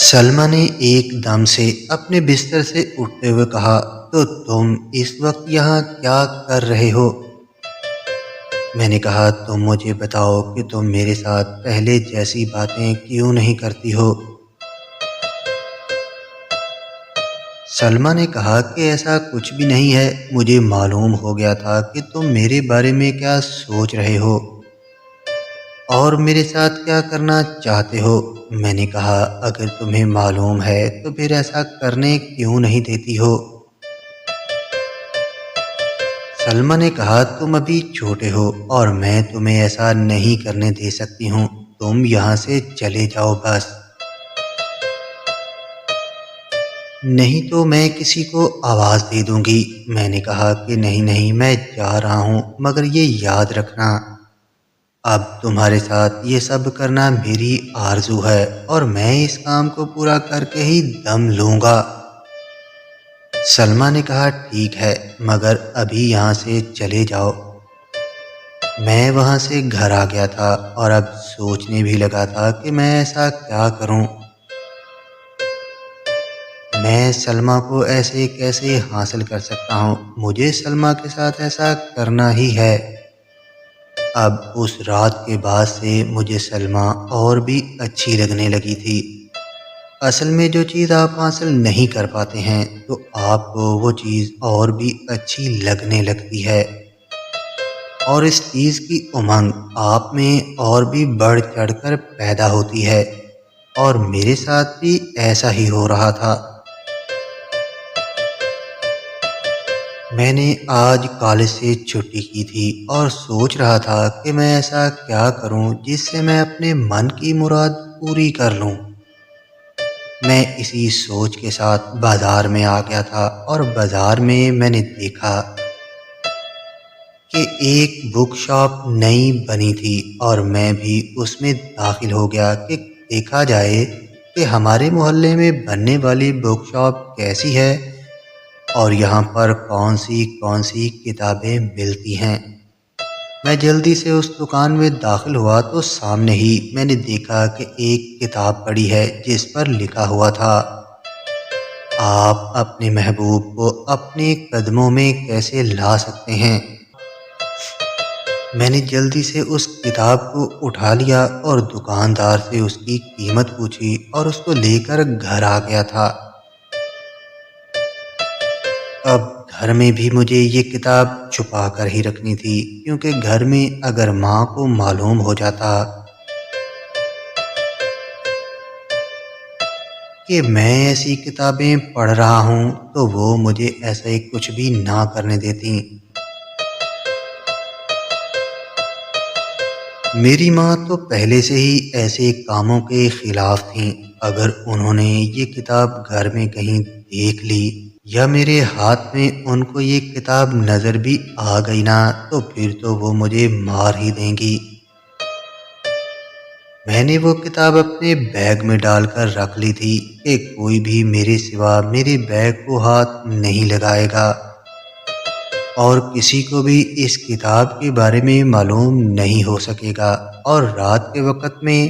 سلمہ نے ایک دم سے اپنے بستر سے اٹھتے ہوئے کہا، تو تم اس وقت یہاں کیا کر رہے ہو؟ میں نے کہا، تم مجھے بتاؤ کہ تم میرے ساتھ پہلے جیسی باتیں کیوں نہیں کرتی ہو؟ سلمہ نے کہا کہ ایسا کچھ بھی نہیں ہے، مجھے معلوم ہو گیا تھا کہ تم میرے بارے میں کیا سوچ رہے ہو اور میرے ساتھ کیا کرنا چاہتے ہو۔ میں نے کہا، اگر تمہیں معلوم ہے تو پھر ایسا کرنے کیوں نہیں دیتی ہو؟ سلمہ نے کہا، تم ابھی چھوٹے ہو اور میں تمہیں ایسا نہیں کرنے دے سکتی ہوں، تم یہاں سے چلے جاؤ بس۔ نہیں تو میں کسی کو آواز دے دوں گی۔ میں نے کہا کہ نہیں میں جا رہا ہوں، مگر یہ یاد رکھنا اب تمہارے ساتھ یہ سب کرنا میری آرزو ہے اور میں اس کام کو پورا کر کے ہی دم لوں گا۔ سلمہ نے کہا، ٹھیک ہے، مگر ابھی یہاں سے چلے جاؤ۔ میں وہاں سے گھر آ گیا تھا اور اب سوچنے بھی لگا تھا کہ میں ایسا کیا کروں۔ میں سلمہ کو ایسے کیسے حاصل کر سکتا ہوں؟ مجھے سلمہ کے ساتھ ایسا کرنا ہی ہے۔ اب اس رات کے بعد سے مجھے سلمہ اور بھی اچھی لگنے لگی تھی۔ اصل میں جو چیز آپ حاصل نہیں کر پاتے ہیں تو آپ کو وہ چیز اور بھی اچھی لگنے لگتی ہے، اور اس چیز کی امنگ آپ میں اور بھی بڑھ چڑھ کر پیدا ہوتی ہے، اور میرے ساتھ بھی ایسا ہی ہو رہا تھا۔ میں نے آج کالج سے چھٹی کی تھی اور سوچ رہا تھا کہ میں ایسا کیا کروں جس سے میں اپنے من کی مراد پوری کر لوں۔ میں اسی سوچ کے ساتھ بازار میں آ گیا تھا اور بازار میں نے دیکھا کہ ایک بک شاپ نئی بنی تھی اور میں بھی اس میں داخل ہو گیا کہ دیکھا جائے کہ ہمارے محلے میں بننے والی بک شاپ کیسی ہے اور یہاں پر کون سی کتابیں ملتی ہیں۔ میں جلدی سے اس دکان میں داخل ہوا تو سامنے ہی میں نے دیکھا کہ ایک کتاب پڑی ہے جس پر لکھا ہوا تھا، آپ اپنے محبوب کو اپنے قدموں میں کیسے لا سکتے ہیں۔ میں نے جلدی سے اس کتاب کو اٹھا لیا اور دکاندار سے اس کی قیمت پوچھی اور اس کو لے کر گھر آ گیا تھا۔ اب گھر میں بھی مجھے یہ کتاب چھپا کر ہی رکھنی تھی، کیونکہ گھر میں اگر ماں کو معلوم ہو جاتا کہ میں ایسی کتابیں پڑھ رہا ہوں تو وہ مجھے ایسے کچھ بھی نہ کرنے دیتی۔ میری ماں تو پہلے سے ہی ایسے کاموں کے خلاف تھیں۔ اگر انہوں نے یہ کتاب گھر میں کہیں دیکھ لی یا میرے ہاتھ میں ان کو یہ کتاب نظر بھی آ گئی نا تو پھر تو وہ مجھے مار ہی دیں گی۔ میں نے وہ کتاب اپنے بیگ میں ڈال کر رکھ لی تھی کہ کوئی بھی میرے سوا میرے بیگ کو ہاتھ نہیں لگائے گا اور کسی کو بھی اس کتاب کے بارے میں معلوم نہیں ہو سکے گا، اور رات کے وقت میں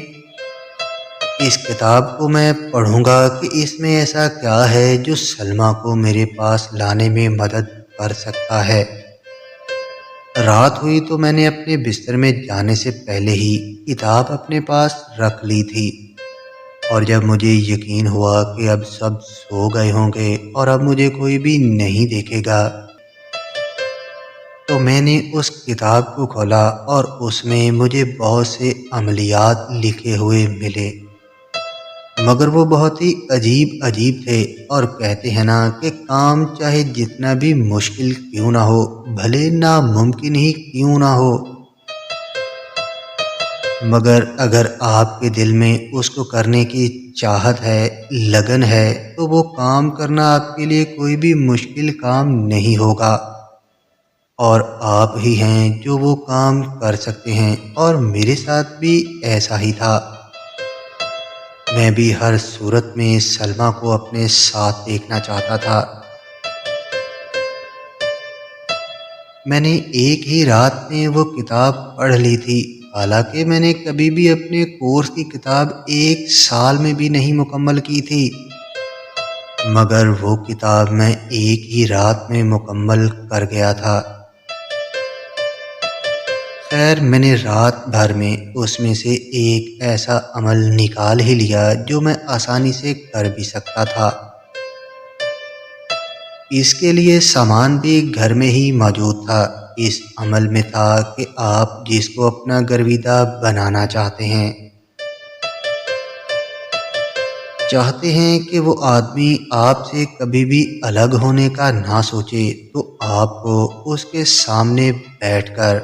اس کتاب کو میں پڑھوں گا کہ اس میں ایسا کیا ہے جو سلمہ کو میرے پاس لانے میں مدد کر سکتا ہے۔ رات ہوئی تو میں نے اپنے بستر میں جانے سے پہلے ہی کتاب اپنے پاس رکھ لی تھی، اور جب مجھے یقین ہوا کہ اب سب سو گئے ہوں گے اور اب مجھے کوئی بھی نہیں دیکھے گا تو میں نے اس کتاب کو کھولا اور اس میں مجھے بہت سے عملیات لکھے ہوئے ملے، مگر وہ بہت ہی عجیب تھے، اور کہتے ہیں نا کہ کام چاہے جتنا بھی مشکل کیوں نہ ہو، بھلے ناممکن ہی کیوں نہ ہو، مگر اگر آپ کے دل میں اس کو کرنے کی چاہت ہے، لگن ہے، تو وہ کام کرنا آپ کے لیے کوئی بھی مشکل کام نہیں ہوگا، اور آپ ہی ہیں جو وہ کام کر سکتے ہیں، اور میرے ساتھ بھی ایسا ہی تھا۔ میں بھی ہر صورت میں سلمہ کو اپنے ساتھ دیکھنا چاہتا تھا۔ میں نے ایک ہی رات میں وہ کتاب پڑھ لی تھی حالانکہ میں نے کبھی بھی اپنے کورس کی کتاب 1 سال میں بھی نہیں مکمل کی تھی، مگر وہ کتاب میں ایک ہی رات میں مکمل کر گیا تھا۔ خیر میں نے رات بھر میں اس میں سے ایک ایسا عمل نکال ہی لیا جو میں آسانی سے کر بھی سکتا تھا۔ اس کے لیے سامان بھی گھر میں ہی موجود تھا۔ اس عمل میں تھا کہ آپ جس کو اپنا گرویدہ بنانا چاہتے ہیں کہ وہ آدمی آپ سے کبھی بھی الگ ہونے کا نہ سوچے، تو آپ کو اس کے سامنے بیٹھ کر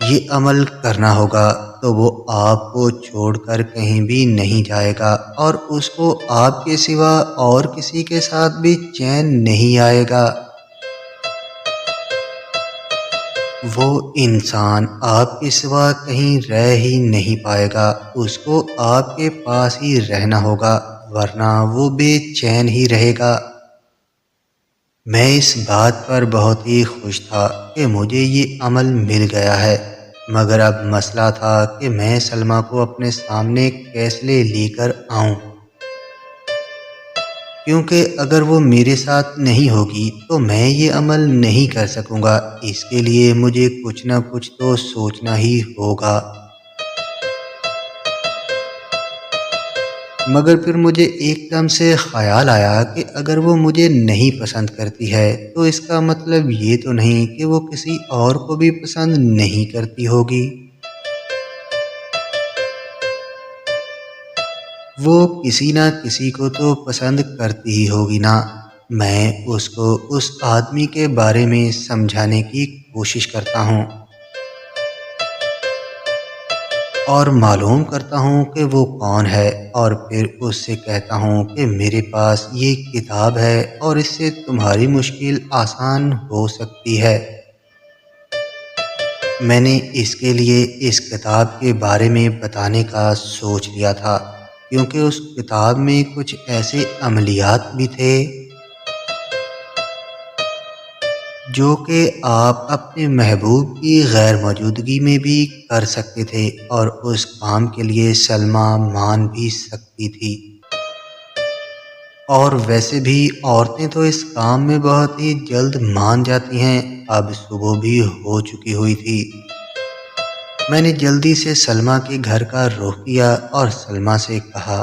یہ عمل کرنا ہوگا، تو وہ آپ کو چھوڑ کر کہیں بھی نہیں جائے گا اور اس کو آپ کے سوا اور کسی کے ساتھ بھی چین نہیں آئے گا۔ وہ انسان آپ کے سوا کہیں رہ ہی نہیں پائے گا، اس کو آپ کے پاس ہی رہنا ہوگا، ورنہ وہ بے چین ہی رہے گا۔ میں اس بات پر بہت ہی خوش تھا کہ مجھے یہ عمل مل گیا ہے، مگر اب مسئلہ تھا کہ میں سلمیٰ کو اپنے سامنے کیسے لے کر آؤں، کیونکہ اگر وہ میرے ساتھ نہیں ہوگی تو میں یہ عمل نہیں کر سکوں گا۔ اس کے لیے مجھے کچھ نہ کچھ تو سوچنا ہی ہوگا۔ مگر پھر مجھے ایک دم سے خیال آیا کہ اگر وہ مجھے نہیں پسند کرتی ہے تو اس کا مطلب یہ تو نہیں کہ وہ کسی اور کو بھی پسند نہیں کرتی ہوگی۔ وہ کسی نہ کسی کو تو پسند کرتی ہی ہوگی نا۔ میں اس کو اس آدمی کے بارے میں سمجھانے کی کوشش کرتا ہوں اور معلوم کرتا ہوں کہ وہ کون ہے، اور پھر اس سے کہتا ہوں کہ میرے پاس یہ کتاب ہے اور اس سے تمہاری مشکل آسان ہو سکتی ہے۔ میں نے اس کے لیے اس کتاب کے بارے میں بتانے کا سوچ لیا تھا، کیونکہ اس کتاب میں کچھ ایسے عملیات بھی تھے جو کہ آپ اپنے محبوب کی غیر موجودگی میں بھی کر سکتے تھے، اور اس کام کے لیے سلمیٰ مان بھی سکتی تھی۔ اور ویسے بھی عورتیں تو اس کام میں بہت ہی جلد مان جاتی ہیں۔ اب صبح بھی ہو چکی ہوئی تھی۔ میں نے جلدی سے سلمیٰ کے گھر کا رخ کیا اور سلمیٰ سے کہا،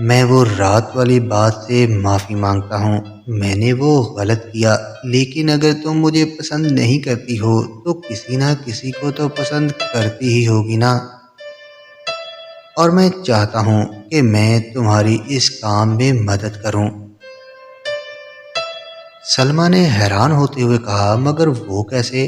میں وہ رات والی بات سے معافی مانگتا ہوں، میں نے وہ غلط کیا، لیکن اگر تم مجھے پسند نہیں کرتی ہو تو کسی نہ کسی کو تو پسند کرتی ہی ہوگی نا، اور میں چاہتا ہوں کہ میں تمہاری اس کام میں مدد کروں۔ سلمیٰ نے حیران ہوتے ہوئے کہا، مگر وہ کیسے؟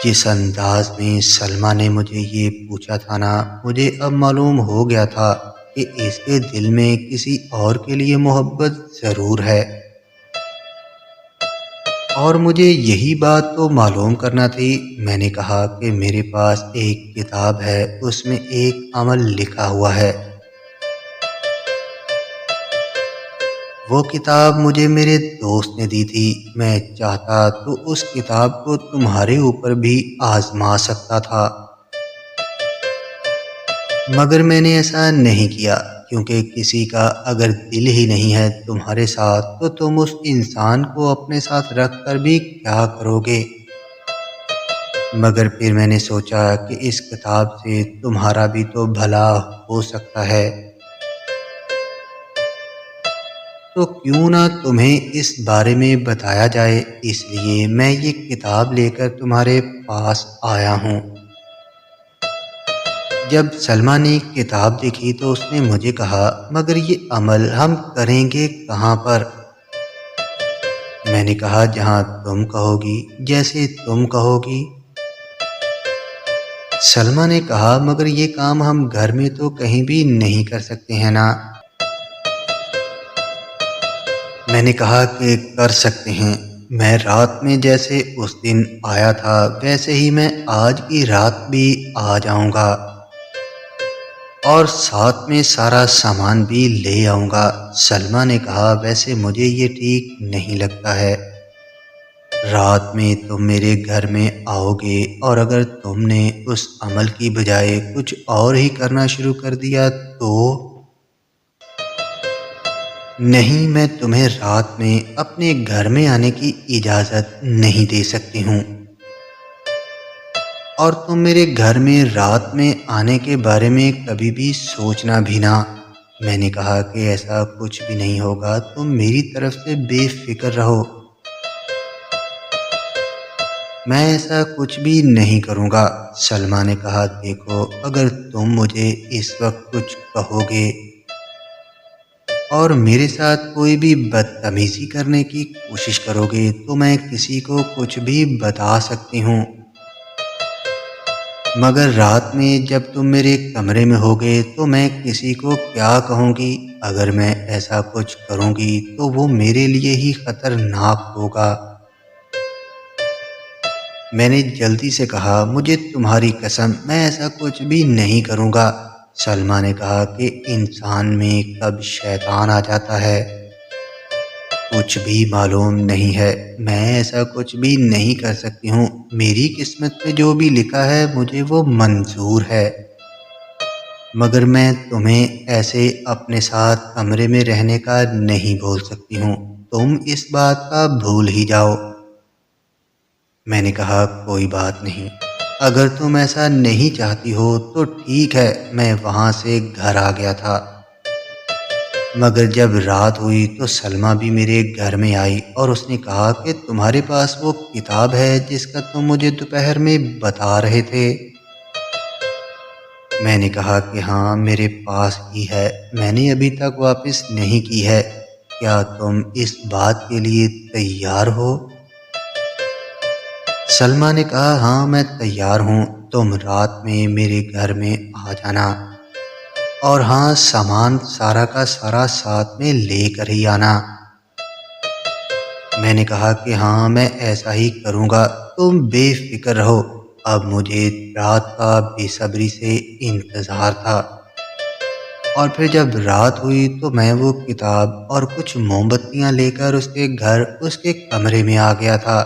جس انداز میں سلمیٰ نے مجھے یہ پوچھا تھا نا، مجھے اب معلوم ہو گیا تھا کہ اس کے دل میں کسی اور کے لیے محبت ضرور ہے، اور مجھے یہی بات تو معلوم کرنا تھی۔ میں نے کہا کہ میرے پاس ایک کتاب ہے، اس میں ایک عمل لکھا ہوا ہے۔ وہ کتاب مجھے میرے دوست نے دی تھی، میں چاہتا تو اس کتاب کو تمہارے اوپر بھی آزما سکتا تھا، مگر میں نے ایسا نہیں کیا، کیونکہ کسی کا اگر دل ہی نہیں ہے تمہارے ساتھ تو تم اس انسان کو اپنے ساتھ رکھ کر بھی کیا کرو گے؟ مگر پھر میں نے سوچا کہ اس کتاب سے تمہارا بھی تو بھلا ہو سکتا ہے، تو کیوں نہ تمہیں اس بارے میں بتایا جائے، اس لیے میں یہ کتاب لے کر تمہارے پاس آیا ہوں۔ جب سلمیٰ نے کتاب دیکھی تو اس نے مجھے کہا، مگر یہ عمل ہم کریں گے کہاں پر؟ میں نے کہا، جہاں تم کہو گی، جیسے تم کہو گی۔ سلمیٰ نے کہا، مگر یہ کام ہم گھر میں تو کہیں بھی نہیں کر سکتے ہیں نا؟ میں نے کہا کہ کر سکتے ہیں، میں رات میں جیسے اس دن آیا تھا ویسے ہی میں آج کی رات بھی آ جاؤں گا، اور ساتھ میں سارا سامان بھی لے آؤں گا۔ سلمیٰ نے کہا، ویسے مجھے یہ ٹھیک نہیں لگتا ہے۔ رات میں تم میرے گھر میں آؤ گے اور اگر تم نے اس عمل کی بجائے کچھ اور ہی کرنا شروع کر دیا تو؟ نہیں، میں تمہیں رات میں اپنے گھر میں آنے کی اجازت نہیں دے سکتی ہوں، اور تم میرے گھر میں رات میں آنے کے بارے میں کبھی بھی سوچنا بھی نہ۔ میں نے کہا کہ ایسا کچھ بھی نہیں ہوگا، تم میری طرف سے بے فکر رہو، میں ایسا کچھ بھی نہیں کروں گا۔ سلمیٰ نے کہا، دیکھو، اگر تم مجھے اس وقت کچھ کہو گے اور میرے ساتھ کوئی بھی بدتمیزی کرنے کی کوشش کرو گے تو میں کسی کو کچھ بھی بتا سکتی ہوں، مگر رات میں جب تم میرے کمرے میں ہوگے تو میں کسی کو کیا کہوں گی؟ اگر میں ایسا کچھ کروں گی تو وہ میرے لیے ہی خطرناک ہوگا۔ میں نے جلدی سے کہا، مجھے تمہاری قسم، میں ایسا کچھ بھی نہیں کروں گا۔ سلمیٰ نے کہا کہ انسان میں کب شیطان آ جاتا ہے کچھ بھی معلوم نہیں ہے، میں ایسا کچھ بھی نہیں کر سکتی ہوں، میری قسمت میں جو بھی لکھا ہے مجھے وہ منظور ہے، مگر میں تمہیں ایسے اپنے ساتھ کمرے میں رہنے کا نہیں بول سکتی ہوں، تم اس بات کا بھول ہی جاؤ۔ میں نے کہا، کوئی بات نہیں، اگر تم ایسا نہیں چاہتی ہو تو ٹھیک ہے۔ میں وہاں سے گھر آ گیا تھا، مگر جب رات ہوئی تو سلمیٰ بھی میرے گھر میں آئی اور اس نے کہا کہ تمہارے پاس وہ کتاب ہے جس کا تم مجھے دوپہر میں بتا رہے تھے؟ میں نے کہا کہ ہاں، میرے پاس ہی ہے، میں نے ابھی تک واپس نہیں کی ہے، کیا تم اس بات کے لیے تیار ہو؟ سلمیٰ نے کہا، ہاں، میں تیار ہوں، تم رات میں میرے گھر میں آ جانا، اور ہاں، سامان سارا کا سارا ساتھ میں لے کر ہی آنا۔ میں نے کہا کہ ہاں، میں ایسا ہی کروں گا، تم بے فکر رہو۔ اب مجھے رات کا بے صبری سے انتظار تھا، اور پھر جب رات ہوئی تو میں وہ کتاب اور کچھ موم بتیاں لے کر اس کے گھر، اس کے کمرے میں آ گیا تھا،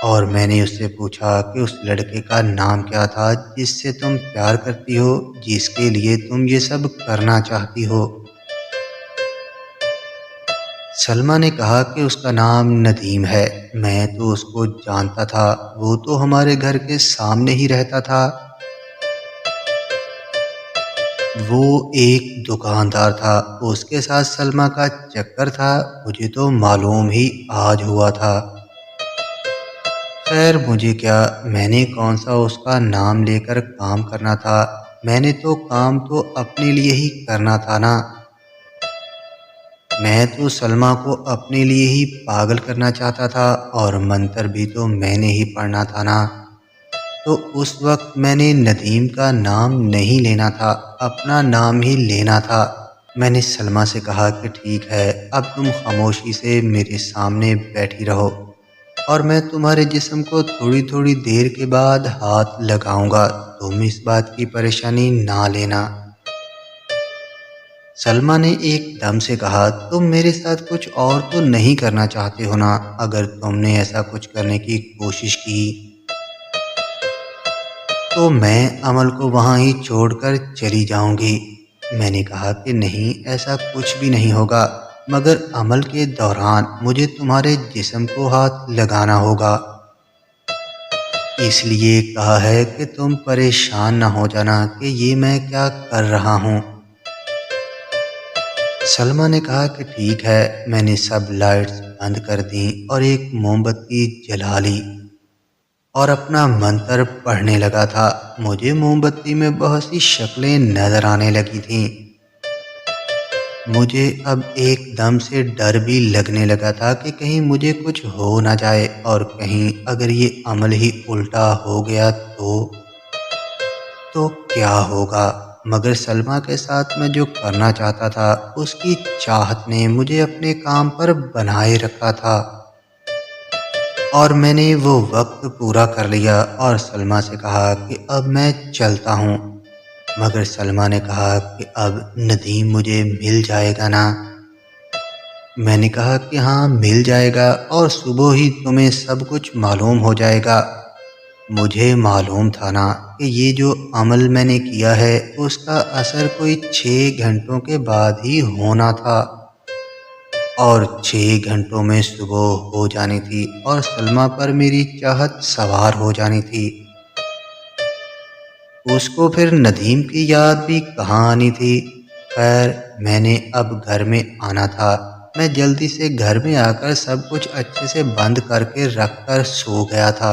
اور میں نے اس سے پوچھا کہ اس لڑکے کا نام کیا تھا جس سے تم پیار کرتی ہو، جس کے لیے تم یہ سب کرنا چاہتی ہو؟ سلمیٰ نے کہا کہ اس کا نام ندیم ہے، میں تو اس کو جانتا تھا، وہ تو ہمارے گھر کے سامنے ہی رہتا تھا، وہ ایک دکاندار تھا، اس کے ساتھ سلمیٰ کا چکر تھا، مجھے تو معلوم ہی آج ہوا تھا۔ خیر، مجھے کیا، میں نے کون سا اس کا نام لے کر کام کرنا تھا، میں نے تو کام تو اپنے لیے ہی کرنا تھا نا، میں تو سلمیٰ کو اپنے لیے ہی پاگل کرنا چاہتا تھا، اور منتر بھی تو میں نے ہی پڑھنا تھا نا، تو اس وقت میں نے ندیم کا نام نہیں لینا تھا، اپنا نام ہی لینا تھا۔ میں نے سلمیٰ سے کہا کہ ٹھیک ہے، اب تم خاموشی سے میرے سامنے بیٹھی رہو، اور میں تمہارے جسم کو تھوڑی تھوڑی دیر کے بعد ہاتھ لگاؤں گا، تم اس بات کی پریشانی نہ لینا۔ سلمیٰ نے ایک دم سے کہا، تم میرے ساتھ کچھ اور تو نہیں کرنا چاہتے ہو نا؟ اگر تم نے ایسا کچھ کرنے کی کوشش کی تو میں عمل کو وہاں ہی چھوڑ کر چلی جاؤں گی۔ میں نے کہا کہ نہیں، ایسا کچھ بھی نہیں ہوگا، مگر عمل کے دوران مجھے تمہارے جسم کو ہاتھ لگانا ہوگا، اس لیے کہا ہے کہ تم پریشان نہ ہو جانا کہ یہ میں کیا کر رہا ہوں۔ سلمیٰ نے کہا کہ ٹھیک ہے۔ میں نے سب لائٹس بند کر دیں اور ایک موم بتی جلا لی اور اپنا منتر پڑھنے لگا تھا۔ مجھے موم بتی میں بہت سی شکلیں نظر آنے لگی تھیں، مجھے اب ایک دم سے ڈر بھی لگنے لگا تھا کہ کہیں مجھے کچھ ہو نہ جائے، اور کہیں اگر یہ عمل ہی الٹا ہو گیا تو کیا ہوگا؟ مگر سلمیٰ کے ساتھ میں جو کرنا چاہتا تھا، اس کی چاہت نے مجھے اپنے کام پر بنائے رکھا تھا، اور میں نے وہ وقت پورا کر لیا اور سلمیٰ سے کہا کہ اب میں چلتا ہوں، مگر سلمیٰ نے کہا کہ اب ندیم مجھے مل جائے گا نا؟ میں نے کہا کہ ہاں مل جائے گا اور صبح ہی تمہیں سب کچھ معلوم ہو جائے گا۔ مجھے معلوم تھا نا کہ یہ جو عمل میں نے کیا ہے اس کا اثر کوئی 6 گھنٹوں کے بعد ہی ہونا تھا، اور 6 گھنٹوں میں صبح ہو جانی تھی اور سلمیٰ پر میری چاہت سوار ہو جانی تھی۔ اس کو پھر ندیم کی یاد بھی کہاں آنی تھی۔ خیر میں نے اب گھر میں آنا تھا۔ میں جلدی سے گھر میں آ کر سب کچھ اچھے سے بند کر کے رکھ کر سو گیا تھا،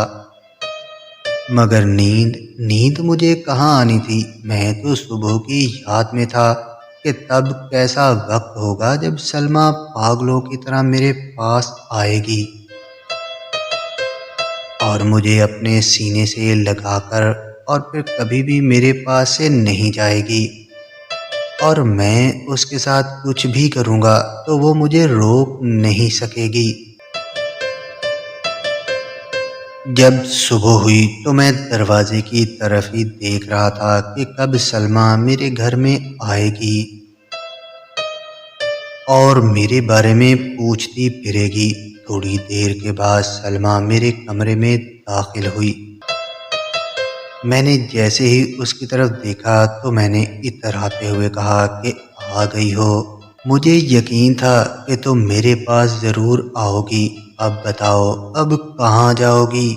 مگر نیند مجھے کہاں آنی تھی۔ میں تو صبح کی یاد میں تھا کہ تب کیسا وقت ہوگا جب سلمیٰ پاگلوں کی طرح میرے پاس آئے گی اور مجھے اپنے سینے سے لگا کر اور پھر کبھی بھی میرے پاس سے نہیں جائے گی، اور میں اس کے ساتھ کچھ بھی کروں گا تو وہ مجھے روک نہیں سکے گی۔ جب صبح ہوئی تو میں دروازے کی طرف ہی دیکھ رہا تھا کہ کب سلمیٰ میرے گھر میں آئے گی اور میرے بارے میں پوچھتی پھرے گی۔ تھوڑی دیر کے بعد سلمیٰ میرے کمرے میں داخل ہوئی۔ میں نے جیسے ہی اس کی طرف دیکھا تو میں نے اتراتے ہوئے کہا کہ آ گئی ہو۔ مجھے یقین تھا کہ تم میرے پاس ضرور آؤ گی۔ اب بتاؤ اب کہاں جاؤ گی؟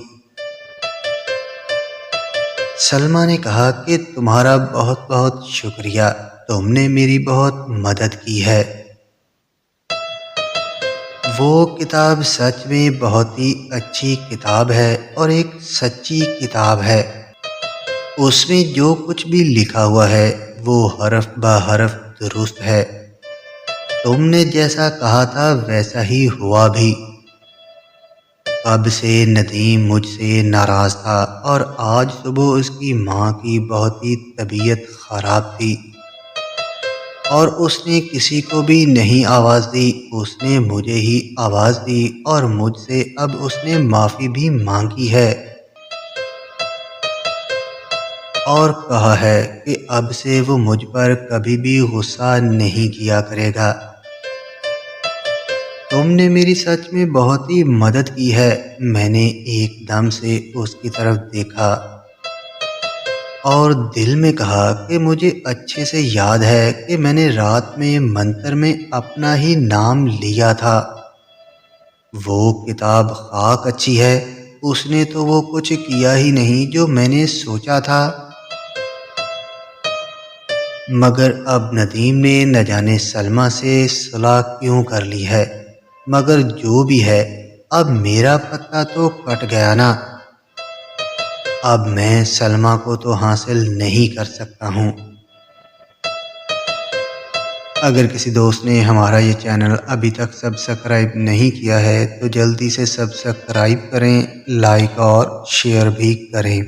سلمیٰ نے کہا کہ تمہارا بہت بہت شکریہ، تم نے میری بہت مدد کی ہے۔ وہ کتاب سچ میں بہت ہی اچھی کتاب ہے اور ایک سچی کتاب ہے۔ اس میں جو کچھ بھی لکھا ہوا ہے وہ حرف بہ حرف درست ہے۔ تم نے جیسا کہا تھا ویسا ہی ہوا بھی۔ اب سے ندیم مجھ سے ناراض تھا اور آج صبح اس کی ماں کی بہت ہی طبیعت خراب تھی اور اس نے کسی کو بھی نہیں آواز دی، اس نے مجھے ہی آواز دی اور مجھ سے اب اس نے معافی بھی مانگی ہے اور کہا ہے کہ اب سے وہ مجھ پر کبھی بھی غصہ نہیں کیا کرے گا۔ تم نے میری سچ میں بہت ہی مدد کی ہے۔ میں نے ایک دم سے اس کی طرف دیکھا اور دل میں کہا کہ مجھے اچھے سے یاد ہے کہ میں نے رات میں منتر میں اپنا ہی نام لیا تھا۔ وہ کتاب خاک اچھی ہے، اس نے تو وہ کچھ کیا ہی نہیں جو میں نے سوچا تھا، مگر اب ندیم نے نہ جانے سلمیٰ سے صلح کیوں کر لی ہے۔ مگر جو بھی ہے اب میرا پتہ تو کٹ گیا نا، اب میں سلمیٰ کو تو حاصل نہیں کر سکتا ہوں۔ اگر کسی دوست نے ہمارا یہ چینل ابھی تک سبسکرائب نہیں کیا ہے تو جلدی سے سبسکرائب کریں، لائک اور شیئر بھی کریں۔